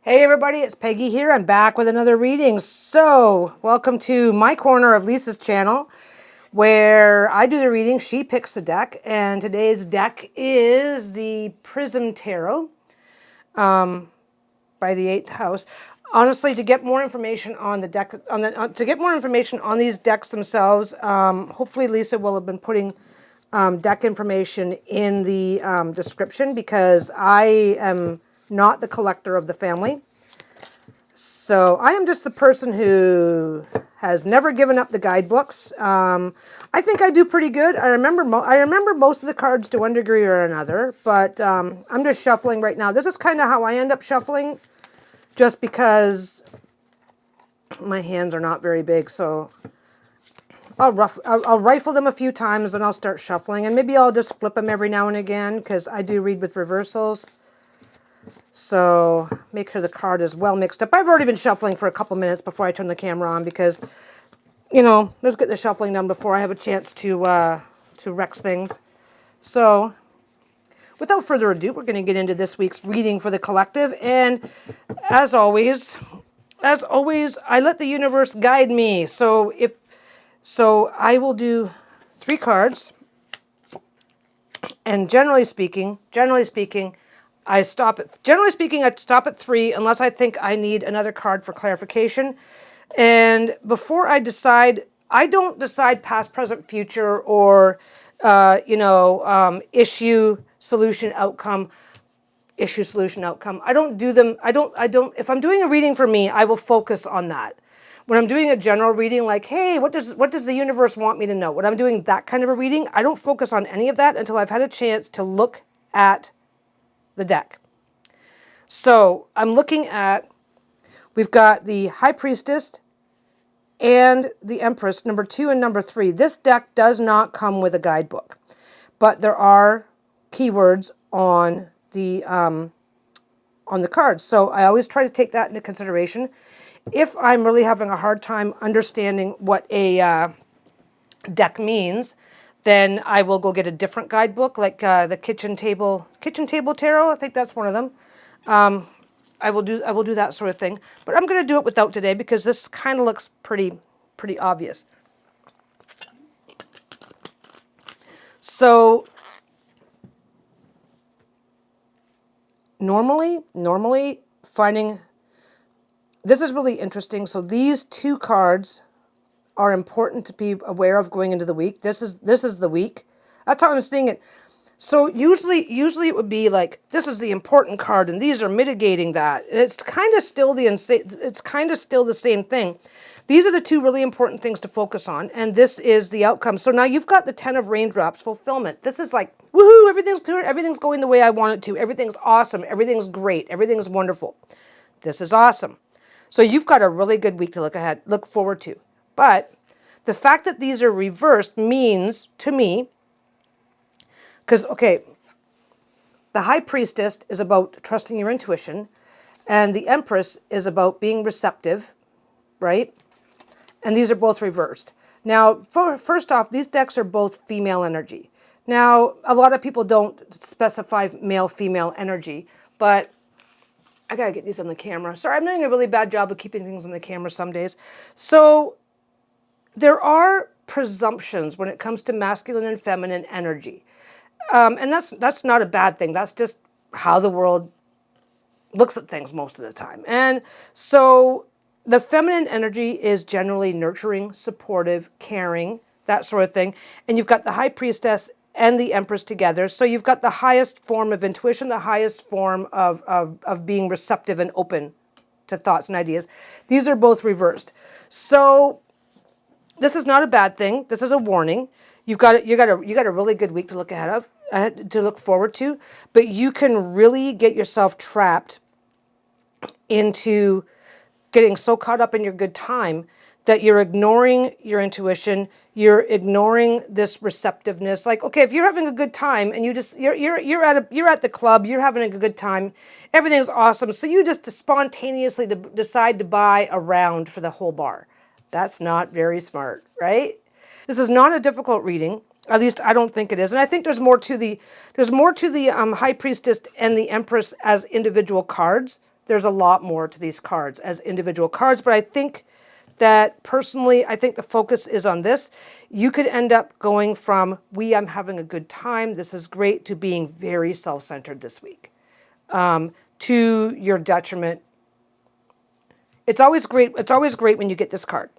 Hey everybody, it's Peggy here. I'm back with another reading. So, welcome to my corner of Lisa's channel where I do the reading, she picks the deck, and today's deck is the Prism Tarot by the 8th house. Honestly, to get more information on the deck, to get more information on these decks themselves, hopefully Lisa will have been putting deck information in the description because I am not the collector of the family. So I am just the person who has never given up the guidebooks. I think I do pretty good. I remember most of the cards to one degree or another, but I'm just shuffling right now. This is kind of how I end up shuffling, just because my hands are not very big. So I'll rifle them a few times and I'll start shuffling, and maybe I'll just flip them every now and again because I do read with reversals. So make sure the card is well mixed up. I've already been shuffling for a couple minutes before I turn the camera on because, you know, let's get the shuffling done before I have a chance to wreck things. So without further ado, we're going to get into this week's reading for the collective. And as always, I let the universe guide me. So I will do 3 cards. And generally speaking, I stop at 3 unless I think I need another card for clarification. And before I decide, I don't decide past, present, future, or issue, solution, outcome. I don't do them. I don't. If I'm doing a reading for me, I will focus on that. When I'm doing a general reading, like, hey, what does the universe want me to know? When I'm doing that kind of a reading, I don't focus on any of that until I've had a chance to look at the deck. So I'm looking at, we've got the High Priestess and the Empress, number 2 and number 3. This deck does not come with a guidebook, but there are keywords on the cards. So I always try to take that into consideration. If I'm really having a hard time understanding what a deck means, then I will go get a different guidebook, like the kitchen table tarot. I think that's one of them. I will do that sort of thing, but I'm going to do it without today because this kind of looks pretty obvious. So normally finding this is really interesting. So these 2 cards are important to be aware of going into the week. This is the week. That's how I'm seeing it. So usually it would be like, this is the important card and these are mitigating that. And it's kind of still the same thing. These are the 2 really important things to focus on, and this is the outcome. So now you've got the 10 of raindrops, fulfillment. This is like, woohoo, everything's going the way I want it to. Everything's awesome. Everything's great. Everything's wonderful. This is awesome. So you've got a really good week to look forward to. But the fact that these are reversed means to me, because, okay, the High Priestess is about trusting your intuition, and the Empress is about being receptive, right? And these are both reversed. Now, first off, these decks are both female energy. Now, a lot of people don't specify male-female energy, but I got to get these on the camera. Sorry, I'm doing a really bad job of keeping things on the camera some days. So there are presumptions when it comes to masculine and feminine energy. And that's not a bad thing. That's just how the world looks at things most of the time. And so the feminine energy is generally nurturing, supportive, caring, that sort of thing. And you've got the High Priestess and the Empress together. So you've got the highest form of intuition, the highest form of being receptive and open to thoughts and ideas. These are both reversed. So this is not a bad thing. This is a warning. You got a really good week to look forward to, but you can really get yourself trapped into getting so caught up in your good time that you're ignoring your intuition, you're ignoring this receptiveness. Like, okay, if you're having a good time and you're at the club, you're having a good time, everything's awesome, so you just spontaneously decide to buy a round for the whole bar. That's not very smart, right? This is not a difficult reading. At least I don't think it is. And I think there's more to the High Priestess and the Empress as individual cards there's a lot more to these cards as individual cards, but I think that personally, I think the focus is on this. You could end up going from, I'm having a good time, this is great, to being very self-centered this week, to your detriment. It's always great. It's always great when you get this card.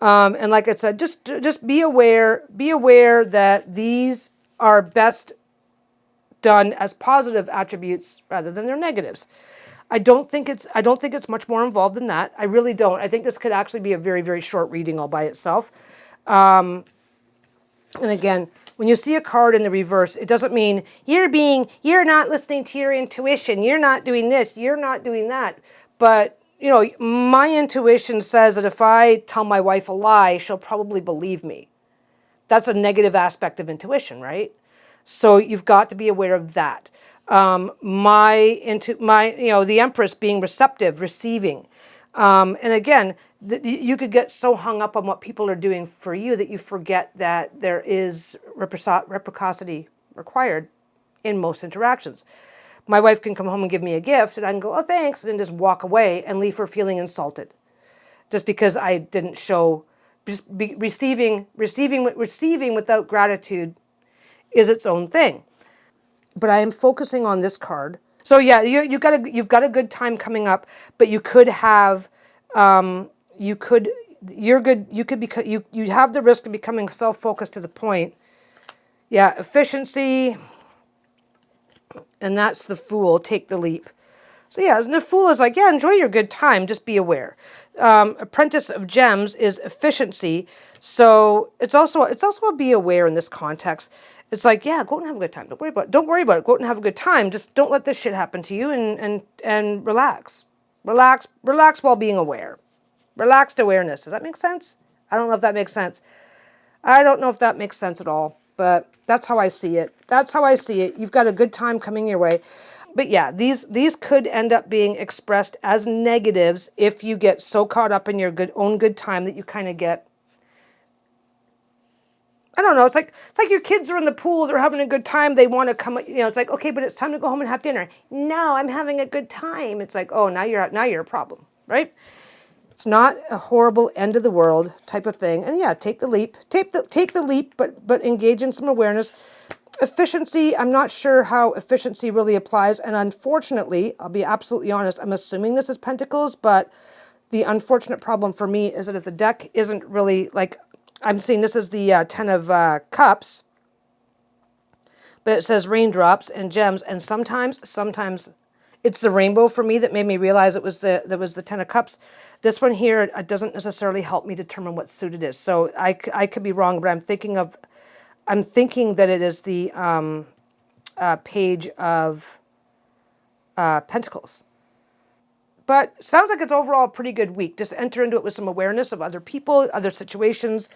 And like I said, just be aware that these are best done as positive attributes rather than their negatives. I don't think it's much more involved than that. I really don't. I think this could actually be a very, very short reading all by itself. And again, when you see a card in the reverse, it doesn't mean you're not listening to your intuition. You're not doing this. You're not doing that. But, my intuition says that if I tell my wife a lie, she'll probably believe me. That's a negative aspect of intuition, right? So you've got to be aware of that. The Empress being receptive, receiving. And again, you could get so hung up on what people are doing for you that you forget that there is reciprocity required in most interactions. My wife can come home and give me a gift and I can go, oh, thanks, and then just walk away and leave her feeling insulted. Just because I didn't show, receiving without gratitude is its own thing. But I am focusing on this card. So yeah, you've got a good time coming up, but you could have, you have the risk of becoming self-focused to the point. Yeah, efficiency, and that's the Fool. Take the leap. So yeah, the Fool is like, yeah, enjoy your good time, just be aware. Apprentice of Gems is efficiency, so it's also a be aware in this context. It's like, yeah, go out and have a good time. Don't worry about it. Go out and have a good time. Just don't let this shit happen to you and relax. Relax while being aware. Relaxed awareness. Does that make sense? I don't know if that makes sense. I don't know if that makes sense at all, but that's how I see it. You've got a good time coming your way. But yeah, these could end up being expressed as negatives if you get so caught up in your own good time that you kind of get, I don't know, it's like your kids are in the pool, they're having a good time, they want to come, it's like, okay, but it's time to go home and have dinner. No, I'm having a good time. It's like, oh, now you're a problem, right? It's not a horrible end of the world type of thing. And yeah, take the leap. Take the leap, but engage in some awareness. Efficiency, I'm not sure how efficiency really applies. And unfortunately, I'll be absolutely honest, I'm assuming this is Pentacles, but the unfortunate problem for me is that if the deck isn't really like, I'm seeing this is the Ten of Cups, but it says raindrops and gems, and sometimes it's the rainbow for me that made me realize it was the Ten of Cups. This one here, it doesn't necessarily help me determine what suit it is. So I could be wrong, but I'm thinking that it is the Page of Pentacles. But sounds like it's overall a pretty good week. Just enter into it with some awareness of other people, other situations.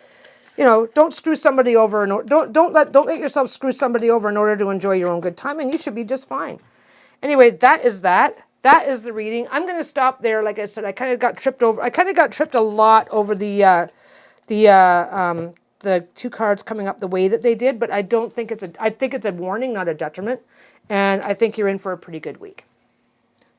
Don't screw somebody over, don't let yourself screw somebody over in order to enjoy your own good time, and you should be just fine. Anyway, that is the reading. I'm going to stop there. Like I said, I kind of got tripped a lot over the two cards coming up the way that they did, but I think it's a warning, not a detriment, and I think you're in for a pretty good week.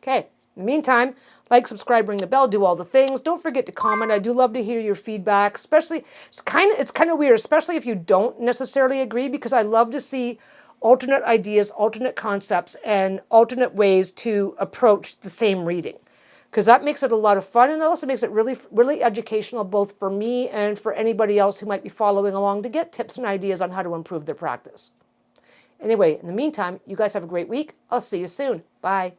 Okay. In the meantime, like, subscribe, ring the bell, do all the things. Don't forget to comment. I do love to hear your feedback, especially, it's kind of weird, especially if you don't necessarily agree, because I love to see alternate ideas, alternate concepts, and alternate ways to approach the same reading. Because that makes it a lot of fun, and it also makes it really, really educational, both for me and for anybody else who might be following along, to get tips and ideas on how to improve their practice. Anyway, in the meantime, you guys have a great week. I'll see you soon. Bye.